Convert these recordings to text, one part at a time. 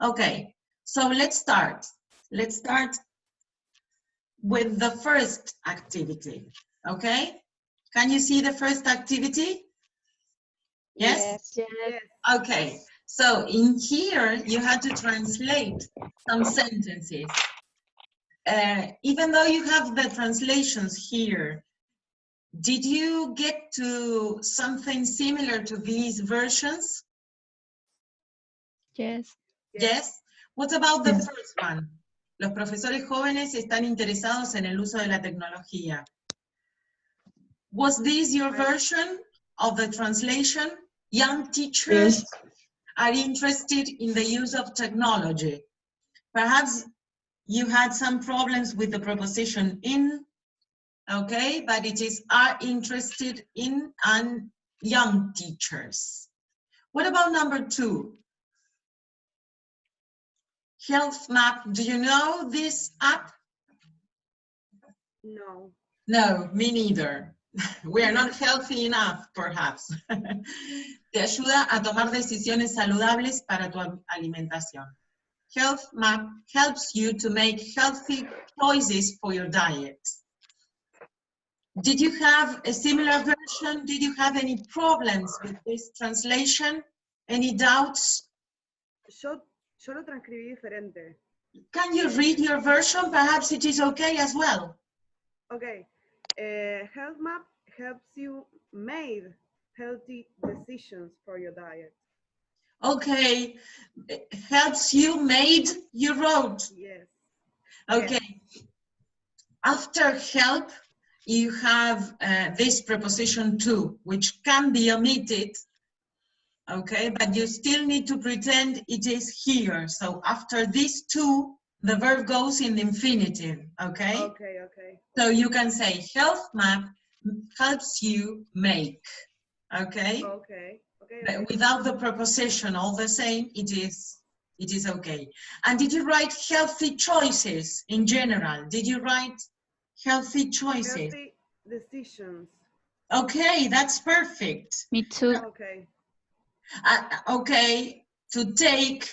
Okay, so let's start. Let's start with the first activity, okay? Can you see the first activity? Yes? Yes. Okay, so in here, you had to translate some sentences. Even though you have the translations here, did you get to something similar to these versions? Yes. Yes? What about the first one? Los profesores jóvenes están interesados en el uso de la tecnología. Was this your version of the translation? Young teachers are interested in the use of technology. Perhaps you had some problems with the preposition in, okay, but it is are interested in and young teachers. What about number 2? Health Map, do you know this app? No. No, me neither. We are not healthy enough, perhaps. Te ayuda a tomar decisiones saludables para tu alimentación. Health Map helps you to make healthy choices for your diet. Did you have a similar version? Did you have any problems with this translation? Any doubts? Yo lo transcribí diferente. Can you read your version? Perhaps it is okay as well. Okay. Health Map helps you make healthy decisions for your diet. Okay. Helps you made, you wrote. Yes. Okay. Yes. After help, you have this preposition to, which can be omitted. Okay, but you still need to pretend it is here. So after these two, the verb goes in the infinitive, okay? Okay, okay. So you can say health map helps you make, okay? Okay, okay. But without the preposition, all the same, it is okay. And did you write healthy choices in general? Did you write healthy choices? Healthy decisions. Okay, that's perfect. Me too. Okay. Okay, to take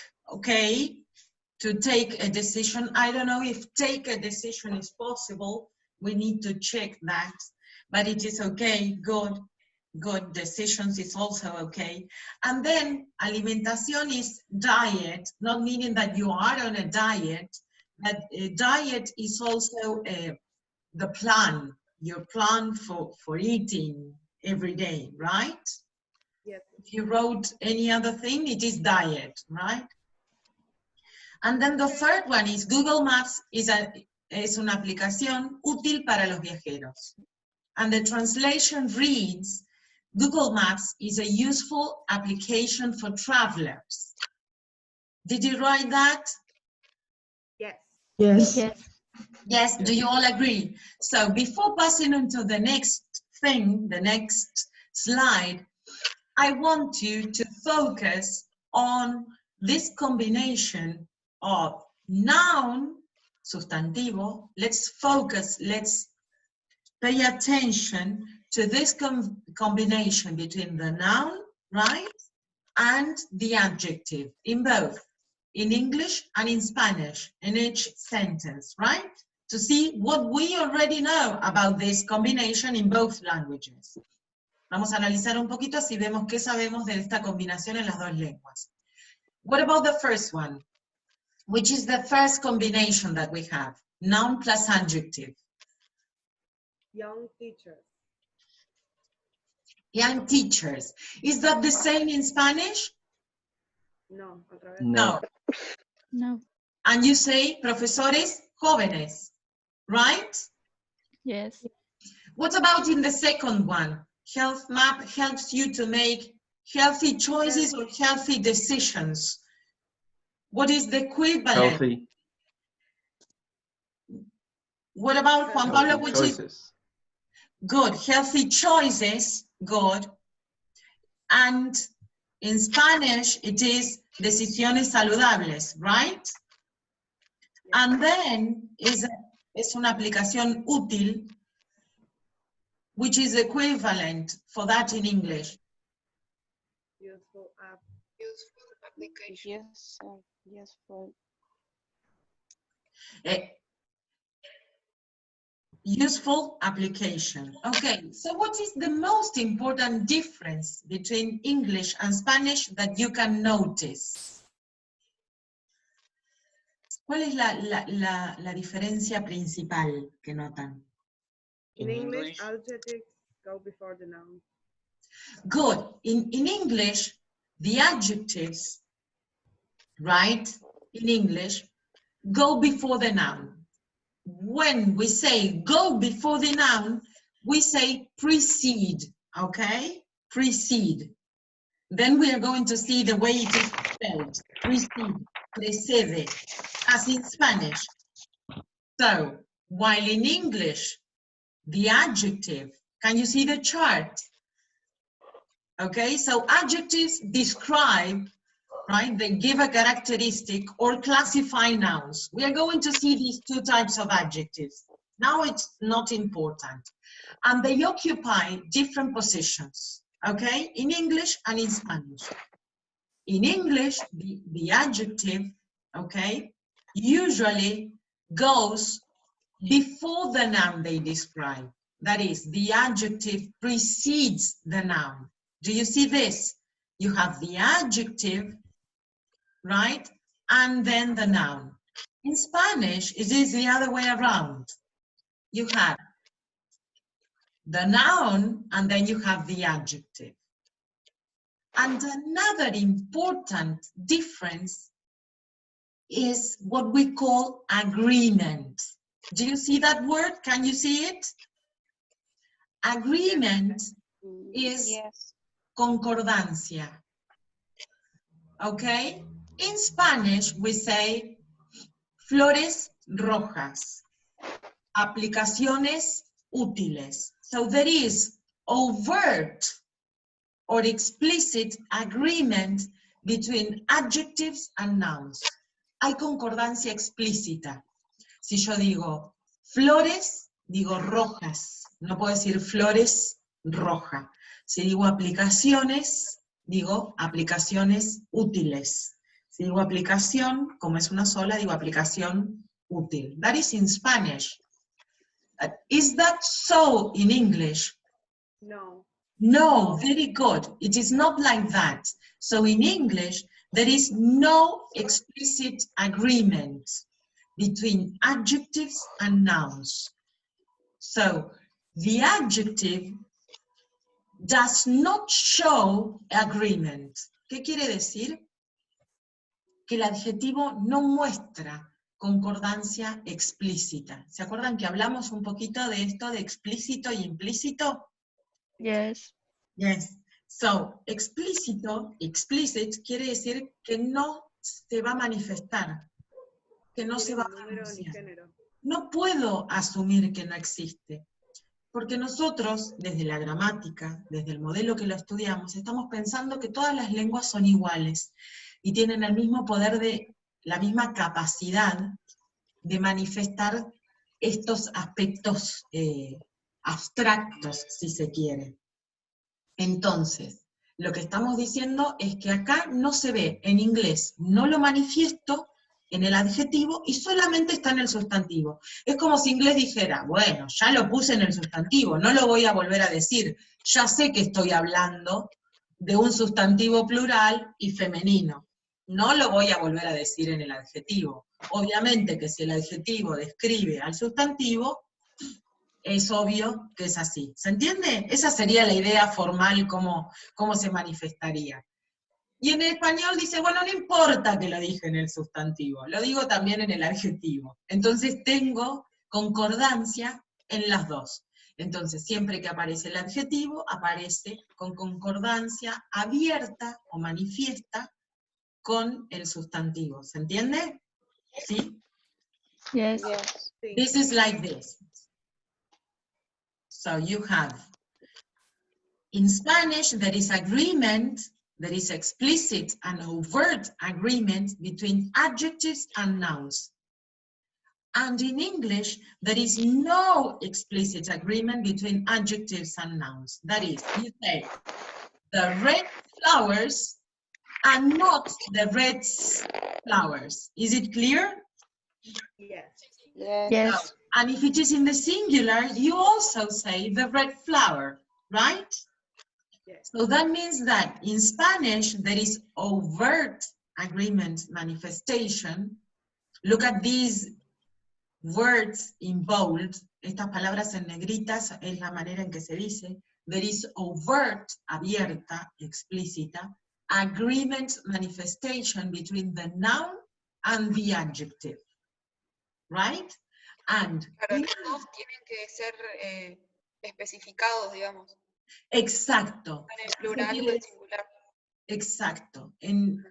a decision. I don't know if take a decision is possible. We need to check that, but it is okay. Good decisions is also okay. And then alimentación is diet, not meaning that you are on a diet, but a diet is also the plan, your plan for eating every day, right? Yes. If you wrote any other thing, it is diet, right? And then the third one is Google Maps es una aplicación útil para los viajeros. And the translation reads, Google Maps is a useful application for travelers. Did you write that? Yes. Yes. Yes. Yes, do you all agree? So before passing on to the next thing, the next slide, I want you to focus on this combination of noun, sustantivo. Let's focus, let's pay attention to this combination between the noun, right, and the adjective in both, in English and in Spanish, in each sentence, right? To see what we already know about this combination in both languages. Vamos a analizar un poquito así vemos qué sabemos de esta combinación en las dos lenguas. What about the first one? Which is the first combination that we have? Noun plus adjective. Young teachers. Young teachers. Is that the same in Spanish? No, otra vez. No. No. And you say profesores jóvenes, right? Yes. What about in the second one? Health Map helps you to make healthy choices or healthy decisions. What is the equivalent? Healthy. What about Juan Pablo, which choices. is good? Healthy choices, good. And in Spanish, it is decisiones saludables, right? And then es una aplicación útil, which is equivalent for that in English. Useful app. Useful application. Useful. Useful application. Okay, so what is the most important difference between English and Spanish that you can notice? ¿Cuál es la diferencia principal que notan? In English, adjectives go before the noun. Good. In English, the adjectives, right, in English, go before the noun. When we say go before the noun, we say precede, okay? Precede. Then we are going to see the way it is spelled. Precede, precede, as in Spanish. So, while in English, the adjective, can you see the chart? Okay, so adjectives describe, right? They give a characteristic or classify nouns. We are going to see these two types of adjectives. Now it's not important. And they occupy different positions, okay? In English and in Spanish. In English, the adjective, okay, usually goes before the noun they describe. That is, the adjective precedes the noun. Do you see this? You have the adjective, right? And then the noun. In Spanish, it is the other way around. You have the noun and then you have the adjective. And another important difference is what we call agreement. Do you see that word? Can you see it? Agreement is Yes. concordancia. Okay? In Spanish, we say flores rojas, aplicaciones útiles. So there is overt or explicit agreement between adjectives and nouns. Hay concordancia explícita. Si yo digo flores, digo rojas. No puedo decir flores roja. Si digo aplicaciones, digo aplicaciones útiles. Si digo aplicación, como es una sola, digo aplicación útil. That is in Spanish. Is that so in English? No. No, very good. It is not like that. So in English, there is no explicit agreement between adjectives and nouns. So the adjective does not show agreement. ¿Qué quiere decir? Que el adjetivo no muestra concordancia explícita. ¿Se acuerdan que hablamos un poquito de esto de explícito y implícito? Yes. Yes. So, explícito, explicit, quiere decir que no se va a manifestar, que no se va a Número ni pronunciar. género. No puedo asumir que no existe, porque nosotros, desde la gramática, desde el modelo que lo estudiamos, estamos pensando que todas las lenguas son iguales y tienen el mismo poder la misma capacidad de manifestar estos aspectos abstractos, si se quiere. Entonces, lo que estamos diciendo es que acá no se ve en inglés, no lo manifiesto en el adjetivo y solamente está en el sustantivo. Es como si inglés dijera, bueno, ya lo puse en el sustantivo, no lo voy a volver a decir, ya sé que estoy hablando de un sustantivo plural y femenino, no lo voy a volver a decir en el adjetivo. Obviamente que si el adjetivo describe al sustantivo, es obvio que es así. ¿Se entiende? Esa sería la idea formal, cómo se manifestaría. Y en el español dice, bueno, no importa que lo dije en el sustantivo, lo digo también en el adjetivo. Entonces tengo concordancia en las dos. Entonces siempre que aparece el adjetivo, aparece con concordancia abierta o manifiesta con el sustantivo. ¿Se entiende? ¿Sí? Yes. Yes. Sí. This is like this. So you have, in Spanish, there is agreement, there is explicit and overt agreement between adjectives and nouns. And in English, there is no explicit agreement between adjectives and nouns. That is, you say, the red flowers are not the red flowers. Is it clear? Yes. Yes. Yes. And if it is in the singular, you also say the red flower, right? Yes. So that means that in Spanish, there is overt agreement manifestation. Look at these words in bold. Estas palabras en negritas es la manera en que se dice. There is overt, abierta, explícita, agreement manifestation between the noun and the adjective. Right? And Claro, los dos tienen que ser especificados, digamos, exacto. en el plural o el singular. Exacto. En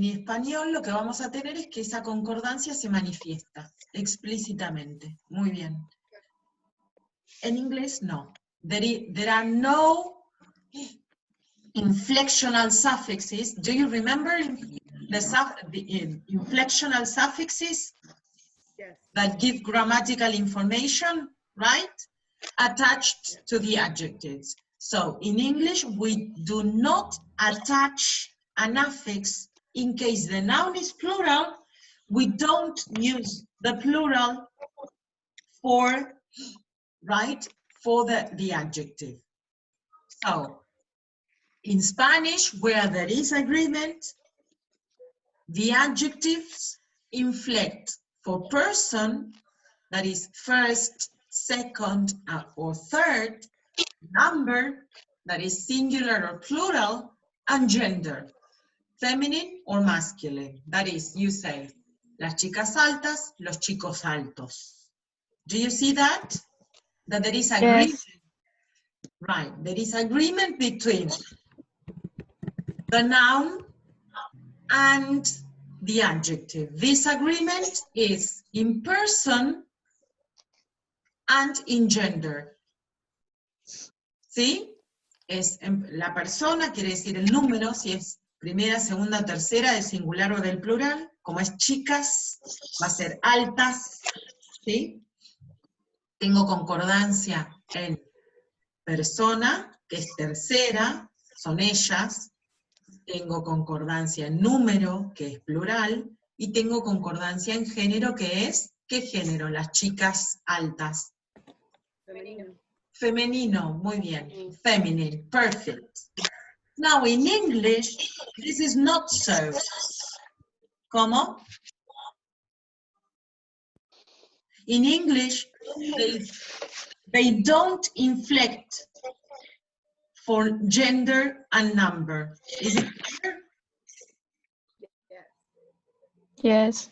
español lo que vamos a tener es que esa concordancia se manifiesta explícitamente. Muy bien. En inglés no. There are no inflectional suffixes. Do you remember the inflectional suffixes Yes. that give grammatical information, right? Attached to the adjectives. So in English, we do not attach an affix in case the noun is plural. We don't use the plural for, right, for the adjective. So in Spanish, where there is agreement, the adjectives inflect for person, that is first, second, or third, number, that is singular or plural, and gender, feminine or masculine. That is, you say, las chicas altas, los chicos altos. Do you see that? That there is agreement. Yes. Right, there is agreement between the noun and the adjective. This agreement is in person and in gender. ¿Sí? Es la persona, quiere decir el número, si es primera, segunda, tercera, del singular o del plural. Como es chicas, va a ser altas. ¿Sí? Tengo concordancia en persona, que es tercera, son ellas. Tengo concordancia en número, que es plural, y tengo concordancia en género, que es, ¿qué género? Las chicas altas. Femenino. Femenino, muy bien. Feminine, perfect. Now in English, this is not so. ¿Cómo? In English, they don't inflect for gender and number. Is it clear? Yes.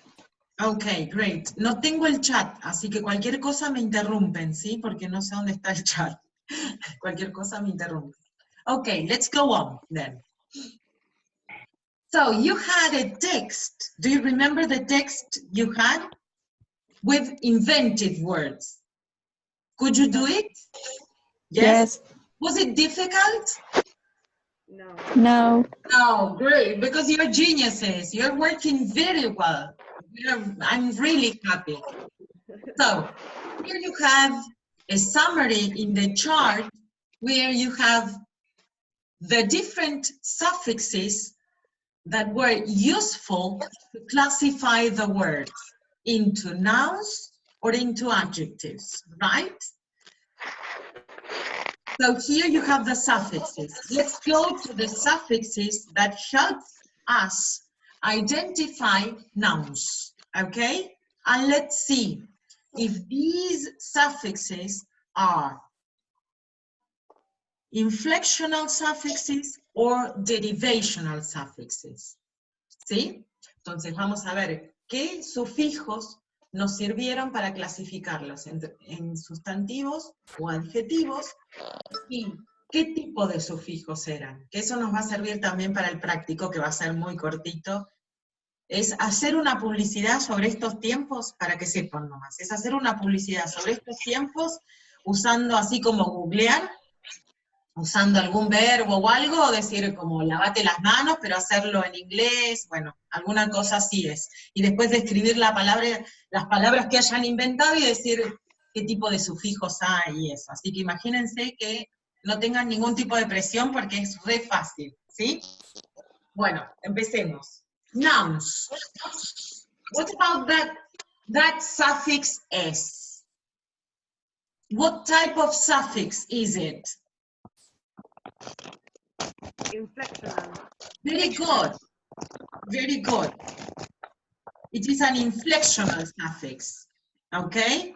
Ok, great. No tengo el chat, así que cualquier cosa me interrumpen, ¿sí? Porque no sé dónde está el chat. Cualquier cosa me interrumpe. Okay, let's go on then. So you had a text. Do you remember the text you had? With inventive words. Could you do it? Yes. Was it difficult? No. No. Oh, great, because you're geniuses. You're working very well. I'm really happy. So, here you have a summary in the chart where you have the different suffixes that were useful to classify the words into nouns or into adjectives, right? So here you have the suffixes. Let's go to the suffixes that help us identify nouns, okay? And let's see if these suffixes are inflectional suffixes or derivational suffixes, ¿sí? Entonces vamos a ver qué sufijos nos sirvieron para clasificarlos en sustantivos o adjetivos y qué tipo de sufijos eran. Que eso nos va a servir también para el práctico, que va a ser muy cortito. Es hacer una publicidad sobre estos tiempos, para que sepan nomás. Es hacer una publicidad sobre estos tiempos usando así como googlear, usando algún verbo o algo, o decir como lavate las manos, pero hacerlo en inglés, bueno, alguna cosa así es. Y después de escribir las palabras que hayan inventado y decir qué tipo de sufijos hay y eso. Así que imagínense que no tengan ningún tipo de presión porque es re fácil, ¿sí? Bueno, empecemos. Nouns. What about that suffix S? What type of suffix is it? Inflectional. Very good. Very good. It is an inflectional suffix. Okay?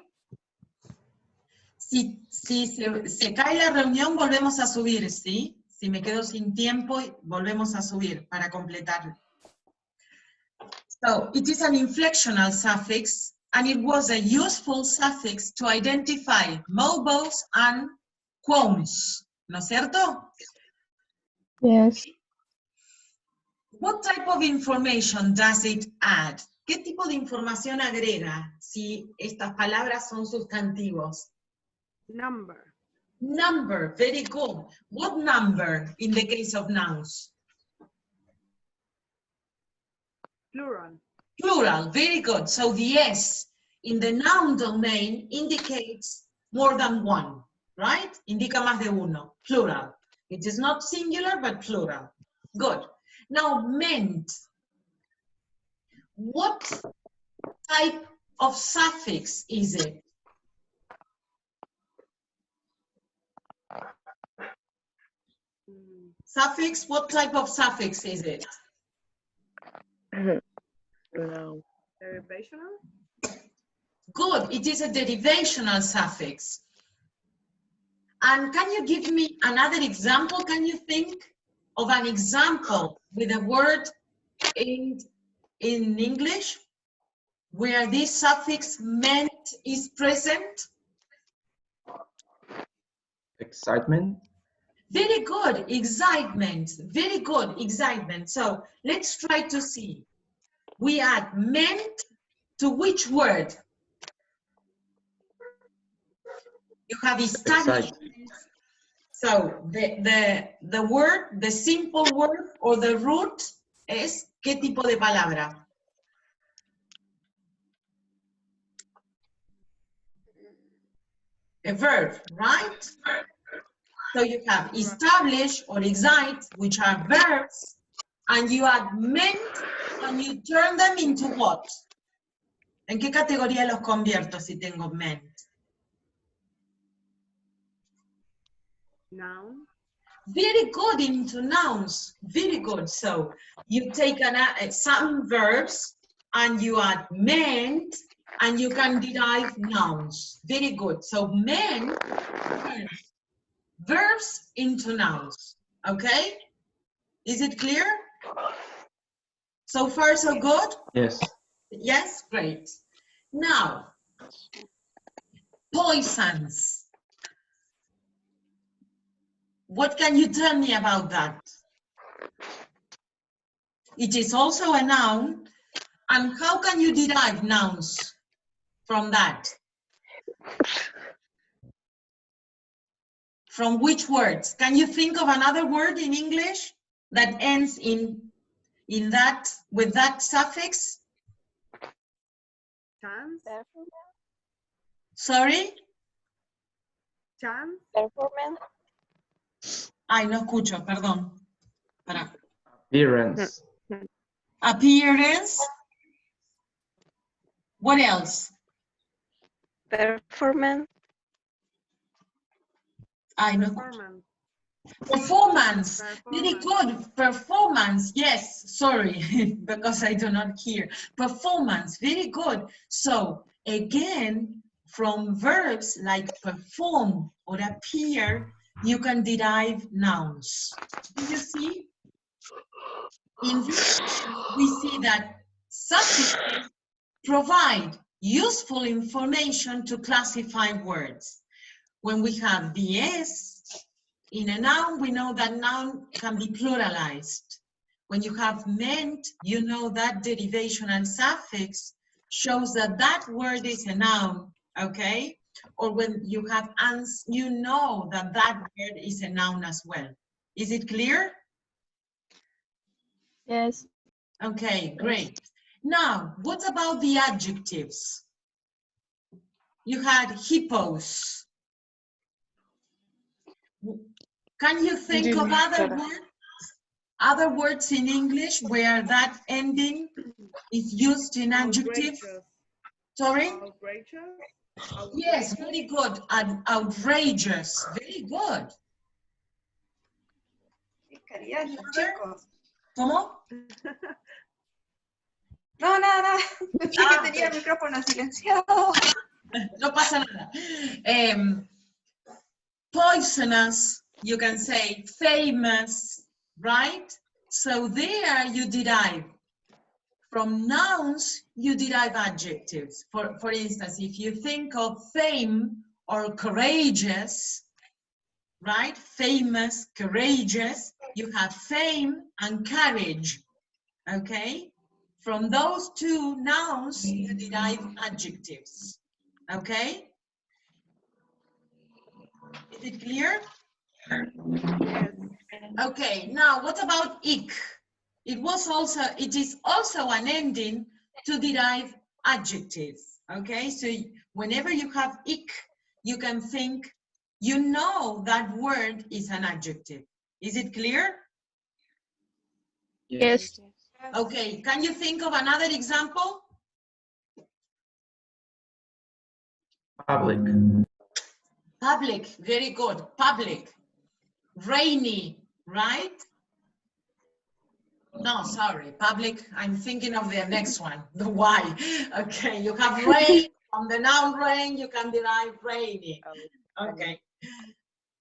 Si se cae la reunión, volvemos a subir, ¿sí? Si me quedo sin tiempo, volvemos a subir para completarlo. So, it is an inflectional suffix, and it was a useful suffix to identify mobiles and quones, ¿no es cierto? Yes. What type of information does it add? ¿Qué tipo de información agrega si estas palabras son sustantivos? Number. Number, very good. What number in the case of nouns? Plural. Plural, very good. So the S in the noun domain indicates more than one, right? Indica más de uno, plural. It is not singular, but plural. Good. Now, meant. What type of suffix is it? Suffix, what type of suffix is it? No. Derivational. Good, it is a derivational suffix. And can you give me another example? Can you think of an example with a word in English where this suffix meant is present? Excitement. Very good, excitement. Very good, excitement. So let's try to see. We add meant to which word? You have establishment. So the word, the simple word or the root es ¿qué tipo de palabra? A verb, right? So you have establish or excite, which are verbs, and you add meant and you turn them into what? ¿En qué categoría los convierto si tengo meant? Noun. Very good, into nouns. Very good. So you take some verbs and you add meant and you can derive nouns. Very good. So meant turns verbs into nouns. Okay? Is it clear? So far, so good? Yes. Yes? Great. Now, poisons. What can you tell me about that? It is also a noun. And how can you derive nouns from that? From which words? Can you think of another word in English that ends in that, with that suffix? Chance. Sorry? Chance. Performance. Ay, no escucho, perdón. Para. Appearance. Appearance. What else? Performance. Ay, no escucho. Performance. Performance. Very good. Performance. Yes. Sorry, because I do not hear. Performance. Very good. So again, from verbs like perform or appear, you can derive nouns. Do you see? In this, we see that suffixes provide useful information to classify words. When we have the S in a noun, we know that noun can be pluralized. When you have meant, you know that derivation and suffix shows that that word is a noun, okay? Or when you have ans, you know that that word is a noun as well. Is it clear? Yes. Okay, great. Now, what about the adjectives? You had hippos. Can you think of other words? Other words in English where that ending is used in adjective. Outrageous. Sorry? Outrageous. Yes, very good. Outrageous. Very good. Qué caridad, los chicos. ¿Cómo? No, nada. Pensé que tenía el micrófono silenciado. No pasa nada. Poisonous, you can say famous, right? So there you derive. From nouns, you derive adjectives. For instance, if you think of fame or courageous, right? Famous, courageous, you have fame and courage, okay? From those two nouns, you derive adjectives, okay? Is it clear? Yes. Okay, now what about ik? It is also an ending to derive adjectives, okay? So whenever you have ik, you can think, you know that word is an adjective. Is it clear? Yes. Okay, can you think of another example? Public. Public, very good, public. Rainy, right? No, sorry, public, I'm thinking of the next one, the why. Okay, you have rain, from the noun rain, you can derive rainy. Okay.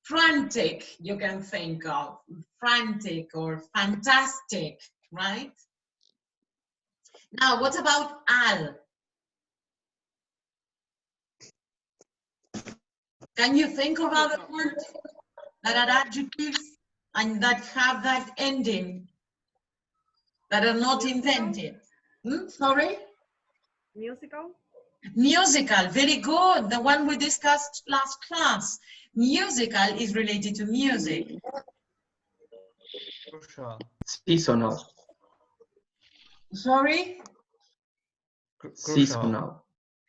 Frantic, you can think of, frantic or fantastic, right? Now, what about al? Can you think of other words that are adjectives and that have that ending, that are not invented? Sorry? Musical. Musical, very good. The one we discussed last class. Musical is related to music. Crucial. Seasonal. Sorry? Seasonal.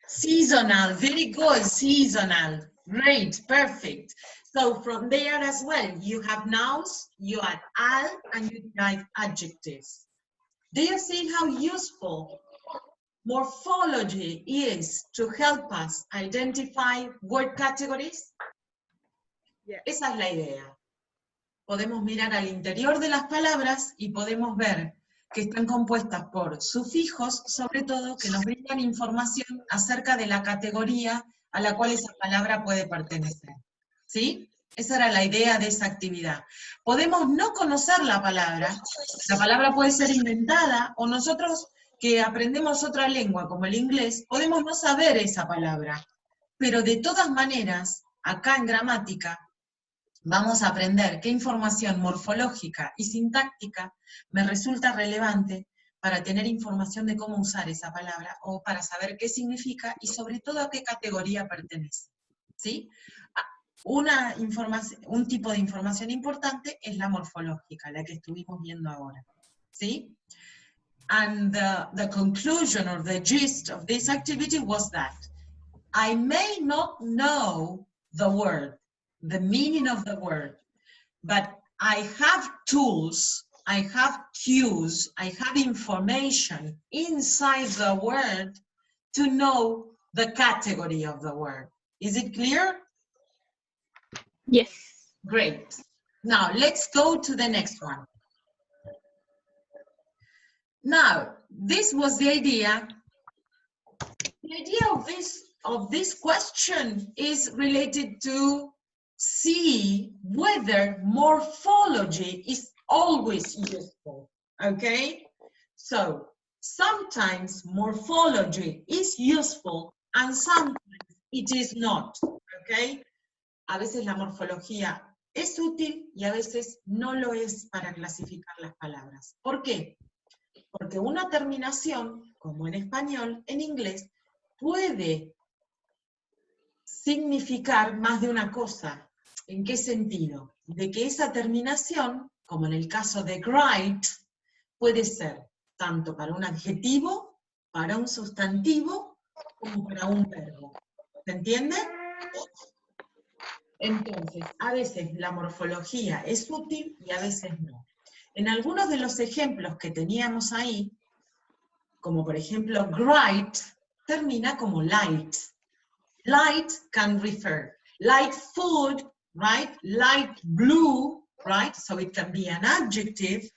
Seasonal, very good, seasonal. Great, perfect. So from there as well, you have nouns, you add al, and you derive adjectives. Do you see how useful morphology is to help us identify word categories? Yeah. Esa es la idea. Podemos mirar al interior de las palabras y podemos ver que están compuestas por sufijos, sobre todo, que nos brindan información acerca de la categoría a la cual esa palabra puede pertenecer. ¿Sí? Esa era la idea de esa actividad. Podemos no conocer la palabra puede ser inventada, o nosotros que aprendemos otra lengua, como el inglés, podemos no saber esa palabra. Pero de todas maneras, acá en gramática, vamos a aprender qué información morfológica y sintáctica me resulta relevante para tener información de cómo usar esa palabra o para saber qué significa y sobre todo a qué categoría pertenece. ¿Sí? Un tipo de información importante es la morfológica, la que estuvimos viendo ahora. ¿Sí? And the conclusion or the gist of this activity was that I may not know the word, the meaning of the word, but I have tools, I have cues, I have information inside the word to know the category of the word. Is it clear? Yes. Great. Now let's go to the next one. Now, this was the idea. The idea of this question is related to see whether morphology is always useful, okay? So, sometimes morphology is useful and sometimes it is not, okay? A veces la morfología es útil y a veces no lo es para clasificar las palabras. ¿Por qué? Porque una terminación, como en español, en inglés, puede significar más de una cosa. ¿En qué sentido? De que esa terminación, como en el caso de great, puede ser tanto para un adjetivo, para un sustantivo, como para un verbo. ¿Se entiende? Entonces, a veces la morfología es útil y a veces no. en algunos de los ejemplos que teníamos ahí, como por ejemplo bright, termina como light. Light can refer. Light food, right? Light blue, right? So it can be an adjective.